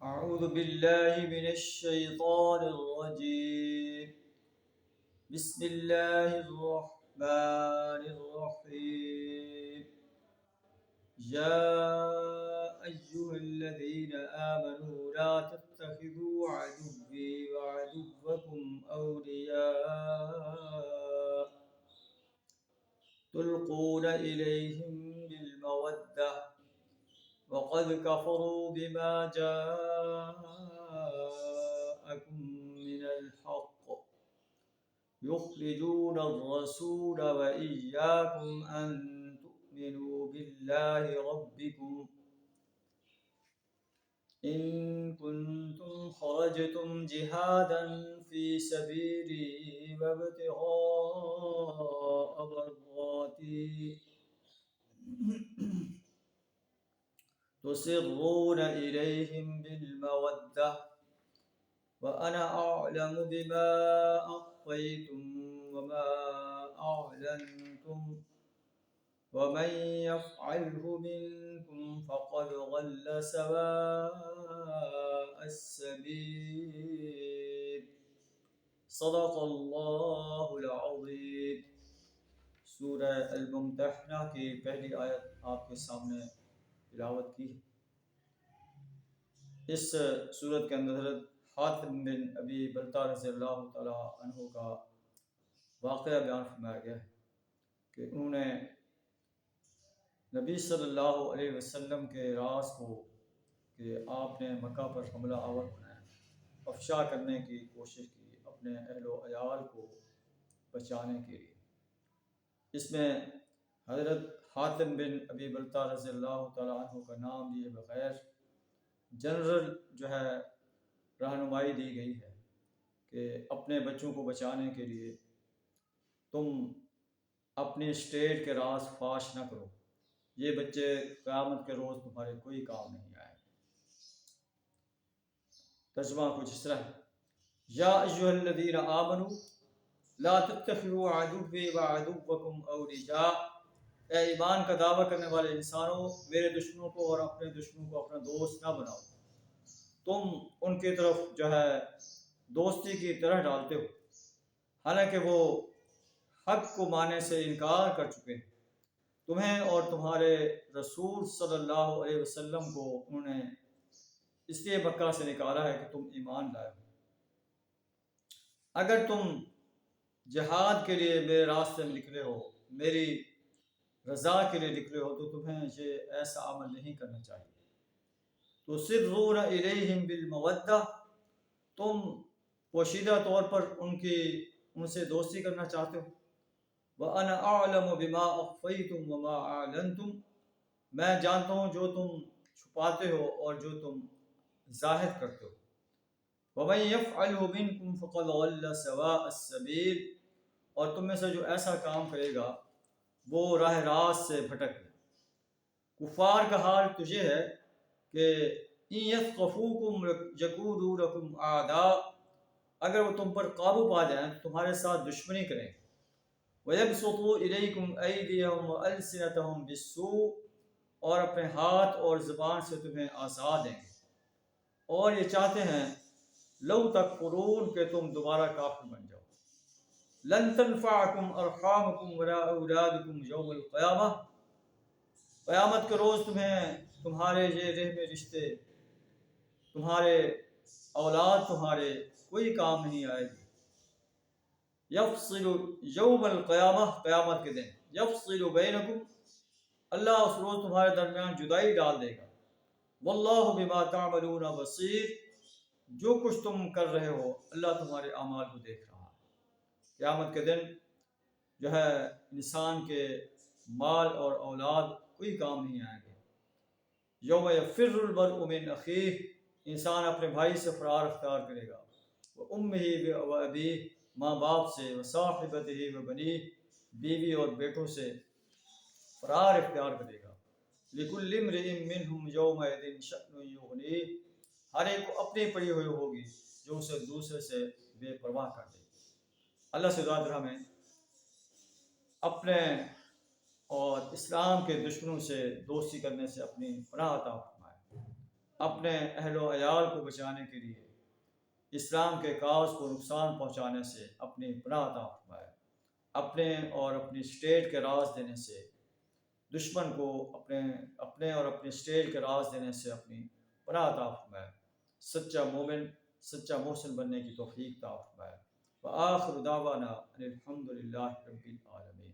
أعوذ بالله من الشيطان الرجيم. بسم الله الرحمن الرحيم. يا أيها الذين آمنوا لا تتخذوا عدوي وعدوكم أولياء تلقون إليهم بالمودة وقد كفروا بما جاءكم من الحق يخرجون الرسول وإياكم أن تؤمنوا بالله ربكم إن كنتم خرجتم جهادا في سبيلي وابتغاء مرضاتي تسرون إليهم بالمودة وأنا أعلم بما أخفيتم وما أعلنتم ومن يفعله منكم فقد ضل سواء السبيل. صدق اللہ العظیم. سورہ الممتحنہ کی پہلی آیت آپ کے سامنے تلاوت کی. اس سورت کے اندر حضرت حاتم بن ابی بلتع رضی اللہ تعالی عنہ کا واقعہ بیان فرمایا گیا ہے کہ انہوں نے نبی صلی اللہ علیہ وسلم کے راز کو کہ آپ نے مکہ پر حملہ آور ہونا ہے افشا کرنے کی کوشش کی اپنے اہل و عیال کو بچانے کے لیے. اس میں حضرت حاتم بن ابی بلتع رضی اللہ تعالی عنہ کا نام لیے بغیر جنرل جو ہے رہنمائی دی گئی ہے کہ اپنے بچوں کو بچانے کے لیے تم اپنی اسٹیٹ کے راز فاش نہ کرو، یہ بچے قیامت کے روز تمہارے کوئی کام نہیں آئے. ترجمہ کچھ اس طرح ہے: یا ایھا الذین آمنوا لا تتخذوا عدوی وعدوکم اولیاء. اے ایمان کا دعویٰ کرنے والے انسانوں، میرے دشمنوں کو اور اپنے دشمنوں کو اپنا دوست نہ بناؤ. تم ان کی طرف جو ہے دوستی کی طرح ڈالتے ہو حالانکہ وہ حق کو ماننے سے انکار کر چکے ہیں. تمہیں اور تمہارے رسول صلی اللہ علیہ وسلم کو انہوں نے اس لیے مکہ سے نکالا ہے کہ تم ایمان لائے ہو. اگر تم جہاد کے لیے میرے راستے میں نکلے ہو، میری رضا کے لیے نکلے ہو، تو تمہیں یہ ایسا عمل نہیں کرنا چاہیے. تسرون الیہم بالمودہ، تم پوشیدہ طور پر ان سے دوستی کرنا چاہتے ہو. وَأَنَا أَعْلَمُ بِمَا أَخْفَيْتُمْ وَمَا أَعْلَنْتُمْ، میں جانتا ہوں جو تم چھپاتے ہو اور جو تم ظاہر کرتے ہو. وَمَن يَفْعَلْهُ مِنْكُمْ فَقَدْ ضَلَّ سَوَاءَ السَّبِيلِ، اور تم میں سے جو ایسا کام کرے گا وہ راہ راست سے بھٹک گیا. کفار کا حال تجھے ہے کہ اِن يَثْقَفُوكُمْ يَكُونُوا لَكُمْ أَعْدَاءَ، اگر وہ تم پر قابو پا جائیں تو تمہارے ساتھ دشمنی کریں. وَيَبْسُطُوا إِلَيْكُمْ أَيْدِيَهُمْ وَأَلْسِنَتَهُمْ بِالسُّوءِ، اور اپنے ہاتھ اور زبان سے تمہیں آزار دیں گے. اور یہ چاہتے ہیں لو تکفرون کہ تم دوبارہ کافر بن جاؤ. لن تنفعکم ارحامکم ولا اولادکم یوم القیامہ، قیامت کے روز تمہیں تمہارے یہ رحم رشتے، تمہارے اولاد تمہارے کوئی کام نہیں آئے گی. یفصل یوم القیامہ، قیامت کے دن. یفصل بینکم، اللہ اس روز تمہارے درمیان جدائی ڈال دے گا. واللہ بما تعملون بصیر، جو کچھ تم کر رہے ہو اللہ تمہارے اعمال کو دیکھ رہا ہے. قیامت کے دن جو ہے انسان کے مال اور اولاد کوئی کام نہیں آئیں گے. یوم یفر المرء من اخیہ، انسان اپنے بھائی سے فرار اختیار کرے گا. وامہ وابیہ، ماں باپ سے. وصاحبتہ وبنیہ، بیوی اور بیٹوں سے فرار اختیار کرے گا. لکل امرئ منہم یومئذ شأن یغنیہ، ہر ایک کو اپنی پڑی ہوئی ہوگی جو اسے دوسرے سے بے پرواہ کر دے. اللہ سے دعا ہمیں اپنے اور اسلام کے دشمنوں سے دوستی کرنے سے اپنی پناہ عطا فرمائے. اپنے اہل و عیال کو بچانے کے لیے اسلام کے کاز کو نقصان پہنچانے سے اپنی پناہ عطا فرمائے، اپنے اور اپنی اسٹیٹ کے راز دینے سے دشمن کو اپنے اور اپنے اسٹیٹ کے راز دینے سے اپنی پناہ عطا فرمائے، سچا مومن سچا محسن بننے کی توفیق عطا فرمائے۔ وآخر دعوانا ان الحمد للہ رب العالمین۔